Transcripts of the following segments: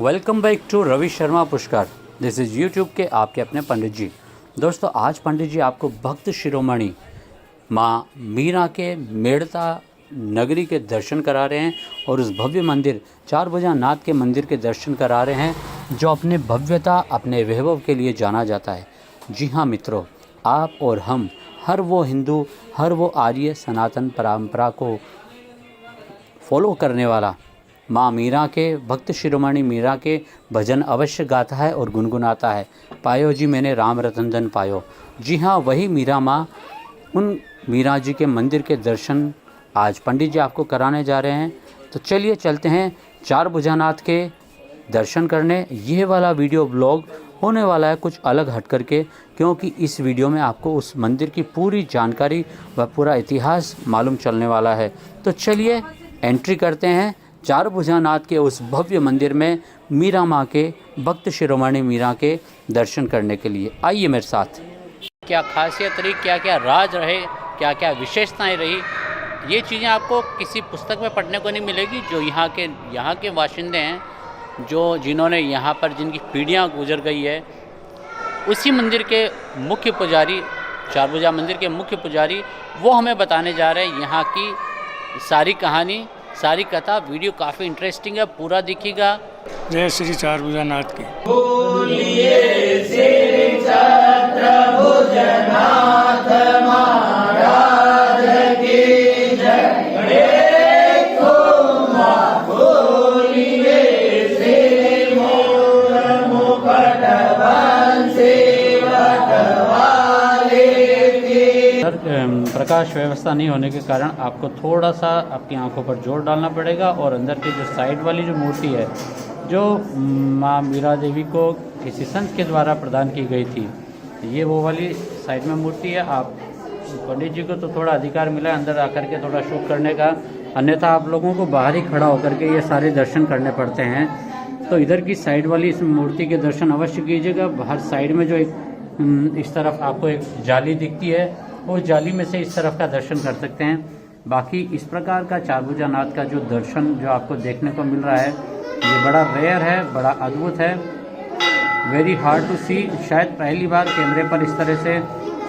Welcome back to Ravi Sharma Pushkar. This is YouTube के आपके अपने पंडित जी। दोस्तों, आज पंडित जी आपको भक्त शिरोमणि माँ मीरा के मेड़ता नगरी के दर्शन करा रहे हैं और उस भव्य मंदिर चारभुजा नाथ के मंदिर के दर्शन करा रहे हैं जो अपने भव्यता, अपने वैभव के लिए जाना जाता है। जी हाँ मित्रों, आप और हम, हर वो हिंदू, हर वो आर्य सनातन परंपरा को फॉलो करने वाला माँ मीरा के, भक्त शिरोमणि मीरा के भजन अवश्य गाता है और गुनगुनाता है। पायो जी मैंने राम रतन धन पायो। जी हाँ, वही मीरा माँ, उन मीरा जी के मंदिर के दर्शन आज पंडित जी आपको कराने जा रहे हैं। तो चलिए चलते हैं चारभुजानाथ के दर्शन करने। यह वाला वीडियो ब्लॉग होने वाला है कुछ अलग हट करके, क्योंकि इस वीडियो में आपको उस मंदिर की पूरी जानकारी व पूरा इतिहास मालूम चलने वाला है। तो चलिए एंट्री करते हैं चारभुजानाथ के उस भव्य मंदिर में, मीरा माँ के, भक्त शिरोमणि मीरा के दर्शन करने के लिए। आइए मेरे साथ। क्या खासियत रही, क्या क्या राज रहे, क्या क्या विशेषताएं रही, ये चीज़ें आपको किसी पुस्तक में पढ़ने को नहीं मिलेगी। जो यहाँ के बाशिंदे हैं, जिन्होंने यहाँ पर जिनकी पीढ़ियाँ गुजर गई है, उसी मंदिर के मुख्य पुजारी, चारभुजा मंदिर के मुख्य पुजारी, वो हमें बताने जा रहे हैं यहाँ की सारी कहानी, सारी कथा। वीडियो काफ़ी इंटरेस्टिंग है, पूरा देखिएगा। जय श्री चारभुजानाथ की। बोलिए श्री चारभुजनाथ महाराज की जय। देखो माँ बोलिए श्री मोर मुकुट बंसी वटवाले की। प्रकाश व्यवस्था नहीं होने के कारण आपको थोड़ा सा आपकी आंखों पर जोर डालना पड़ेगा। और अंदर की जो साइड वाली जो मूर्ति है, जो माँ मीरा देवी को किसी संत के द्वारा प्रदान की गई थी, ये वो वाली साइड में मूर्ति है। आप पंडित जी को तो थोड़ा अधिकार मिला है अंदर आकर के थोड़ा शूट करने का, अन्यथा आप लोगों को बाहर ही खड़ा होकर के ये सारे दर्शन करने पड़ते हैं। तो इधर की साइड वाली इस मूर्ति के दर्शन अवश्य कीजिएगा। बाहर साइड में जो एक इस तरफ आपको एक जाली दिखती है, उस जाली में से इस तरफ का दर्शन कर सकते हैं। बाकी इस प्रकार का चारभुजानाथ का जो दर्शन जो आपको देखने को मिल रहा है, ये बड़ा रेयर है, बड़ा अद्भुत है, वेरी हार्ड टू सी। शायद पहली बार कैमरे पर इस तरह से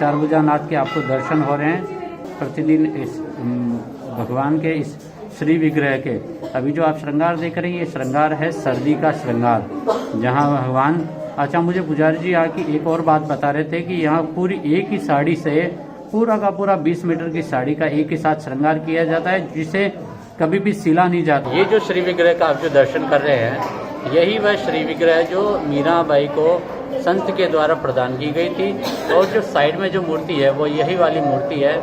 चारभुजानाथ के आपको दर्शन हो रहे हैं प्रतिदिन इस भगवान के इस श्री विग्रह के। अभी जो आप श्रृंगार देख रहे हैं, ये श्रृंगार है सर्दी का श्रृंगार, जहाँ भगवान। अच्छा, मुझे पुजारी जी आके एक और बात बता रहे थे कि यहाँ पूरी एक ही साड़ी से पूरा का पूरा 20 मीटर की साड़ी का एक ही साथ श्रृंगार किया जाता है, जिसे कभी भी सिला नहीं जाता। ये जो श्री विग्रह का आप जो दर्शन कर रहे हैं, यही वह श्री विग्रह जो मीराबाई को संत के द्वारा प्रदान की गई थी। और जो साइड में जो मूर्ति है, वो यही वाली मूर्ति है,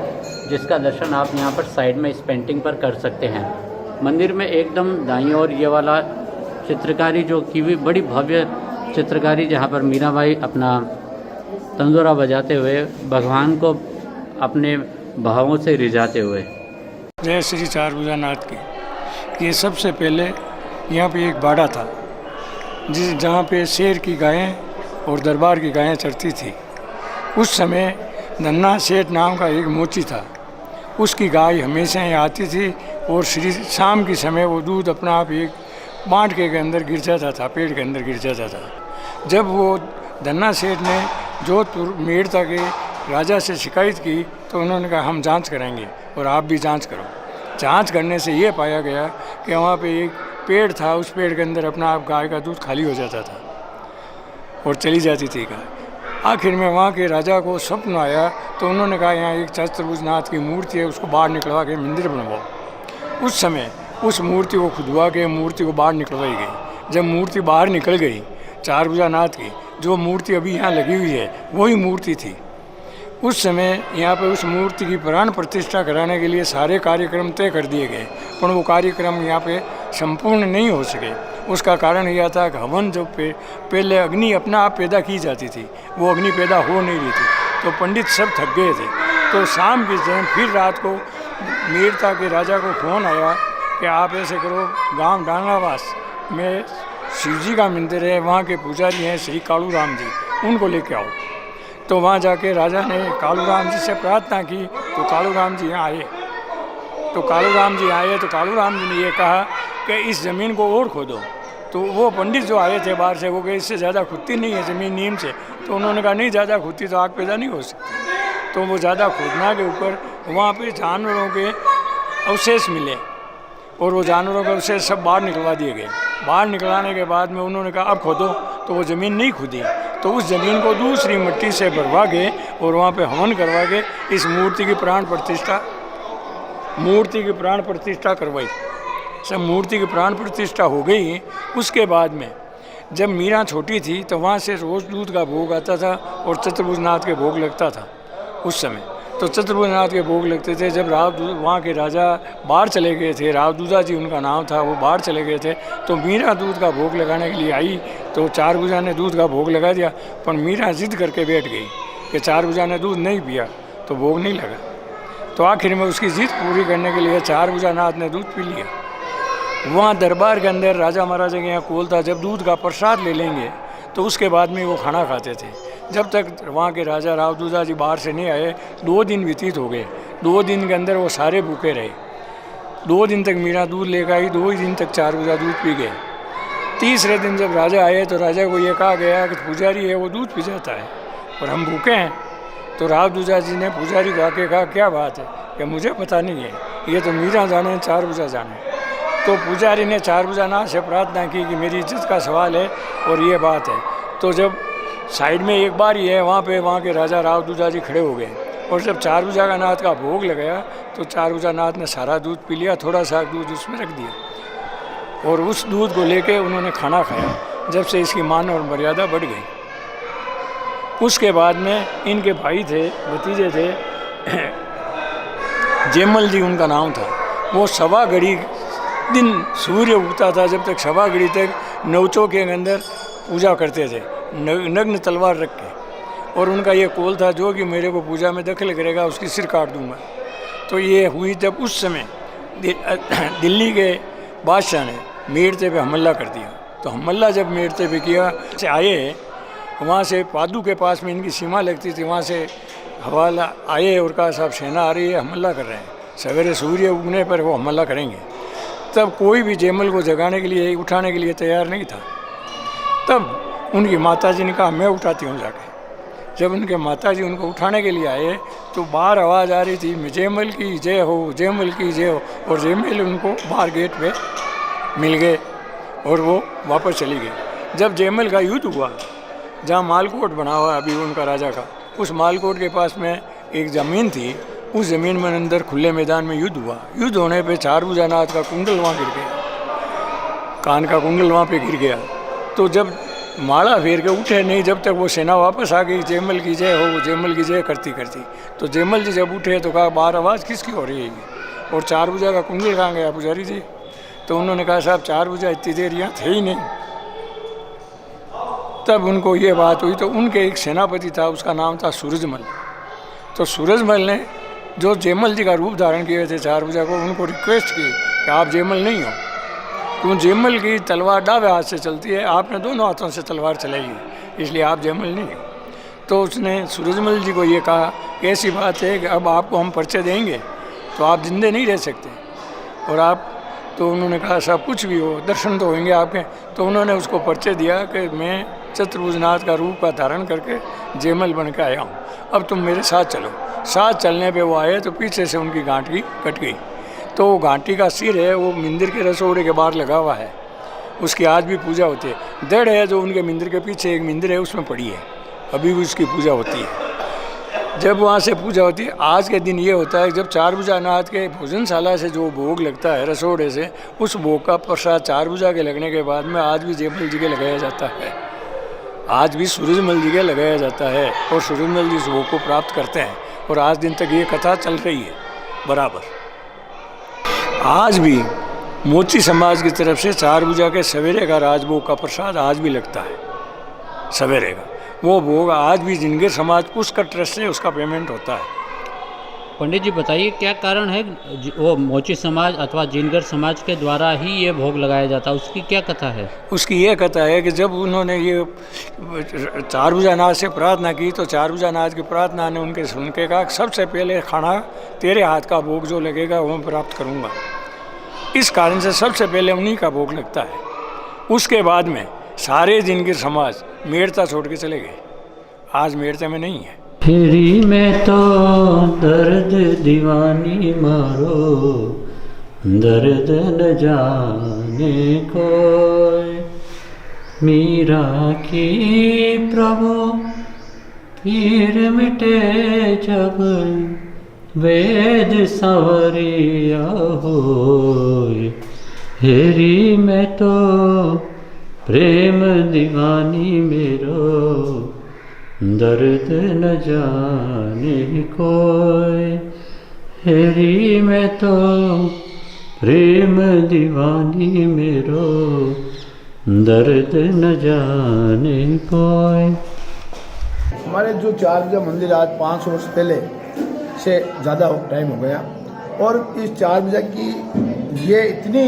जिसका दर्शन आप यहाँ पर साइड में इस पेंटिंग पर कर सकते हैं। मंदिर में एकदम दाईं ओर ये वाला चित्रकारी जो की हुई, बड़ी भव्य चित्रकारी, जहाँ पर मीराबाई अपना तंदूरा बजाते हुए भगवान को अपने भावों से रिझाते हुए। जय श्री चारभुजानाथ की। ये सबसे पहले यहाँ पे एक बाड़ा था, जहाँ पे शेर की गायें और दरबार की गायें चरती थी। उस समय नन्ना सेठ नाम का एक मोची था, उसकी गाय हमेशा यहाँ आती थी और शाम के समय वो दूध अपना आप एक बाँट के अंदर गिर जाता था, पेड़ के अंदर गिर जाता था। जब वो धन्ना सेठ ने जोधपुर मेड़ता के राजा से शिकायत की, तो उन्होंने कहा हम जांच कराएंगे और आप भी जांच करो। जांच करने से ये पाया गया कि वहाँ पे एक पेड़ था, उस पेड़ के अंदर अपना आप गाय का दूध खाली हो जाता था और चली जाती थी गाय। आखिर में वहाँ के राजा को स्वप्न आया, तो उन्होंने कहा यहाँ एक चारभुजनाथ की मूर्ति है, उसको बाहर निकलवा के मंदिर बनवाओ। उस समय उस मूर्ति को खुदवा के मूर्ति को बाहर निकलवाई गई। जब मूर्ति बाहर निकल गई चारभुजानाथ की, जो मूर्ति अभी यहाँ लगी हुई है वही मूर्ति थी। उस समय यहाँ पे उस मूर्ति की प्राण प्रतिष्ठा कराने के लिए सारे कार्यक्रम तय कर दिए गए, पर वो कार्यक्रम यहाँ पे संपूर्ण नहीं हो सके। उसका कारण यह था कि हवन जो पहले अग्नि अपना आप पैदा की जाती थी, वो अग्नि पैदा हो नहीं रही थी, तो पंडित सब थक गए थे। तो शाम के टाइम फिर रात को मेड़ता के राजा को फ़ोन आया कि आप ऐसे करो, गांव डांगावास में शिवजी का मंदिर है, वहाँ के पुजारी हैं श्री कालू राम जी, उनको लेके आओ। तो वहाँ जाके राजा ने कालू राम जी से प्रार्थना की, तो कालू राम जी यहाँ आए। तो कालू राम जी आए तो कालू राम जी ने ये कहा कि इस ज़मीन को और खोदो, तो वो पंडित जो आए थे बाहर से, वो कहे इससे ज़्यादा खुदती नहीं है ज़मीन नीम से। तो उन्होंने कहा नहीं, ज़्यादा खुदती तो आग पैदा नहीं हो सकती। तो वो ज़्यादा खोदना के ऊपर वहाँ पे जानवरों के अवशेष मिले और वो जानवरों के अवशेष सब बाहर निकलवा दिए गए। बाहर निकलाने के बाद में उन्होंने कहा अब खोदो, तो वो ज़मीन नहीं खुदी। तो उस ज़मीन को दूसरी मिट्टी से भरवा के और वहाँ पे हवन करवा के इस मूर्ति की प्राण प्रतिष्ठा करवाई। सब मूर्ति की प्राण प्रतिष्ठा हो गई। उसके बाद में जब मीरा छोटी थी तो वहाँ से रोज़ दूध का भोग आता था और चतुर्भुजनाथ के भोग लगता था उस समय। तो चतुर्भुजनाथ के भोग लगते थे। जब वहाँ के राजा बाहर चले गए थे, रावदूजा जी उनका नाम था, वो बाहर चले गए थे, तो मीरा दूध का भोग लगाने के लिए आई। तो चारभुजा ने दूध का भोग लगा दिया, पर मीरा जिद करके बैठ गई कि चारभुजा ने दूध नहीं पिया तो भोग नहीं लगा। तो आखिर में उसकी जिद पूरी करने के लिए चारभुजानाथ ने दूध पी लिया। वहाँ दरबार के अंदर राजा महाराजा के यहाँ कोल था, जब दूध का प्रसाद ले लेंगे तो उसके बाद में वो खाना खाते थे। जब तक वहाँ के राजा रावदूजा जी बाहर से नहीं आए, 2 दिन व्यतीत हो गए। 2 दिन के अंदर वो सारे भूखे रहे। 2 दिन तक मीरा दूध लेकर आई, 2 ही दिन तक चारभुजा दूध पी गए। तीसरे दिन जब राजा आए तो राजा को ये कहा गया कि पुजारी है वो दूध पी जाता है और हम भूखे हैं। तो रावदूजा जी ने पुजारी को आके कहा क्या बात है, कि मुझे पता नहीं है, ये तो मीरा जाने चारभुजा जाने। तो पुजारी ने चारभुजानाथ से प्रार्थना की कि मेरी इज्जत का सवाल है और ये बात है। तो जब साइड में एक बार ही है, वहाँ के राजा रावदूजा जी खड़े हो गए और जब चारभुजानाथ का भोग लगाया तो चारभुजानाथ ने सारा दूध पी लिया, थोड़ा सा दूध उसमें रख दिया और उस दूध को लेके उन्होंने खाना खाया। जब से इसकी मान और मर्यादा बढ़ गई। उसके बाद में इनके भाई थे, भतीजे थे, जेमल जी उनका नाम था। वो 1.25 घड़ी दिन सूर्य उगता था, जब तक 1.25 घड़ी तक नवचों के अंदर पूजा करते थे नग्न तलवार रख के। और उनका ये कौल था जो कि मेरे को पूजा में दखल करेगा उसकी सिर काट दूंगा। तो ये हुई जब उस समय दिल्ली के बादशाह ने मेड़ते पे हमला कर दिया। तो हमला जब मेड़ते पे किया से आए, वहाँ से पादू के पास में इनकी सीमा लगती थी, वहाँ से हवाला आए और कहा साहब सेना आ रही है, हमला कर रहे हैं, सवेरे सूर्य उगने पर वो हमला करेंगे। तब कोई भी जेमल को जगाने के लिए, उठाने के लिए तैयार नहीं था। तब उनकी माताजी ने कहा मैं उठाती हूँ जाके। जब उनके माताजी उनको उठाने के लिए आए तो बाहर आवाज़ आ रही थी जेमल की जय हो, जेमल की जय हो। और जेमल उनको बाहर गेट पे मिल गए और वो वापस चली गई। जब जेमल का युद्ध हुआ, जहाँ मालकोट बना हुआ अभी उनका राजा का, उस मालकोट के पास में एक ज़मीन थी, उस ज़मीन में अंदर खुले मैदान में युद्ध हुआ। युद्ध होने पे चारभुजानाथ का कुंडल वहाँ गिर गया, कान का कुंडल वहाँ पे गिर गया। तो जब माला फेर के उठे नहीं, जब तक वो सेना वापस आ गई, जेमल की जय हो, जेमल की जय करती करती। तो जेमल जी जब उठे तो कहा बाहर आवाज़ किसकी हो रही है, और चारभुजा का कुंडल कहाँ गया पुजारी जी। तो उन्होंने कहा साहब चारभुजा इतनी देर यहाँ थे ही नहीं। तब उनको ये बात हुई। तो उनके एक सेनापति था, उसका नाम था सूरजमल। तो सूरजमल ने जो जेमल जी का रूप धारण किए थे चारभुजा को, उनको रिक्वेस्ट की कि आप जेमल नहीं हो, क्यों जेमल की तलवार दावे हाथ से चलती है, आपने दोनों हाथों से तलवार चलाई है, इसलिए आप जेमल नहीं हो। तो उसने सूरजमल जी को ये कहा कि ऐसी बात है कि अब आपको हम पर्चे देंगे तो आप जिंदे नहीं रह सकते, और आप, तो उन्होंने कहा साहब कुछ भी हो, दर्शन तो होंगे आपके। तो उन्होंने उसको पर्चे दिया कि मैं चतुर्भुजनाथ का रूप का धारण करके जेमल बन के आया हूँ, अब तुम मेरे साथ चलो। साथ चलने पे वो आए तो पीछे से उनकी गांठी कट गई। तो वो गांठी का सिर है वो मंदिर के रसोड़े के बाहर लगा हुआ है, उसकी आज भी पूजा होती है। दड़ है जो उनके मंदिर के पीछे एक मंदिर है उसमें पड़ी है, अभी भी उसकी पूजा होती है। जब वहाँ से पूजा होती है, आज के दिन ये होता है जब चारभुजानाथ के भोजनशाला से जो भोग लगता है रसोड़े से, उस भोग का प्रसाद चारभुजा के लगने के बाद में आज भी जेमल जी के लगाया जाता है, आज भी सूरजमल जी के लगाया जाता है, और सूरजमल जी इस भोग को प्राप्त करते हैं। और आज दिन तक ये कथा चल रही है बराबर। आज भी मोची समाज की तरफ से चारभुजा के सवेरे का राजभोग का प्रसाद आज भी लगता है, सवेरे का वो भोग आज भी जिनगिर समाज पुष्कर ट्रस्ट से उसका पेमेंट होता है। पंडित जी बताइए क्या कारण है वो मोची समाज अथवा जिनगर समाज के द्वारा ही ये भोग लगाया जाता है, उसकी क्या कथा है? उसकी ये कथा है कि जब उन्होंने ये चारभुजानाथ से प्रार्थना की तो चारभुजानाथ की प्रार्थना ने उनके सुन के कहा सबसे पहले खाना तेरे हाथ का भोग जो लगेगा वो मैं प्राप्त करूँगा। इस कारण से सबसे पहले उन्हीं का भोग लगता है। उसके बाद में सारे जिनगिर समाज मेड़ता छोड़ के चले गए, आज मेड़ता में नहीं है। तेरी में तो दर्द दीवानी मारो, दर्द न जाने कोई, मीरा की प्रभु पीर मिटे जब, वेद संवरिया होय। हेरी में तो प्रेम दीवानी मेरो, दर्द न जाने कोई। हेरी में तो प्रेम दीवानी मेरो, दर्द न जाने कोई। हमारे जो 4 बजा मंदिर आज 5 वर्ष पहले से ज़्यादा टाइम हो गया, और इस 4 बजा की ये इतनी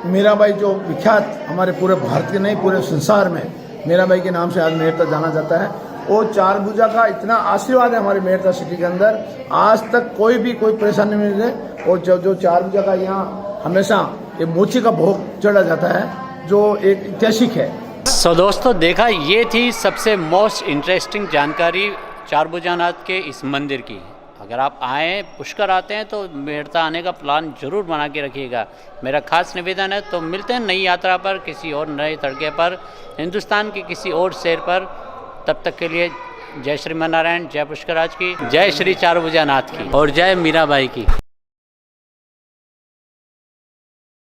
मीराबाई जो विख्यात हमारे पूरे भारत के नहीं पूरे संसार में मीराबाई के नाम से आज मेड़ता जाना जाता है। वो 4 भुजा का इतना आशीर्वाद है हमारे मेड़ता सिटी के अंदर, आज तक कोई परेशानी नहीं रहे। और जो 4 भुजा का यहाँ हमेशा ये मोची का भोग चढ़ा जाता है, जो एक ऐतिहासिक है। सो दोस्तों, देखा ये थी सबसे मोस्ट इंटरेस्टिंग जानकारी चारभुजानाथ के इस मंदिर की। अगर आप आएँ, पुष्कर आते हैं तो मेड़ता आने का प्लान ज़रूर बना के रखिएगा, मेरा खास निवेदन है। तो मिलते हैं नई यात्रा पर, किसी और नए तड़के पर, हिंदुस्तान के किसी और शहर पर। तब तक के लिए जय श्रीमन नारायण, जय पुष्कराज की, जय श्री चारभुजानाथ की और जय मीराबाई की।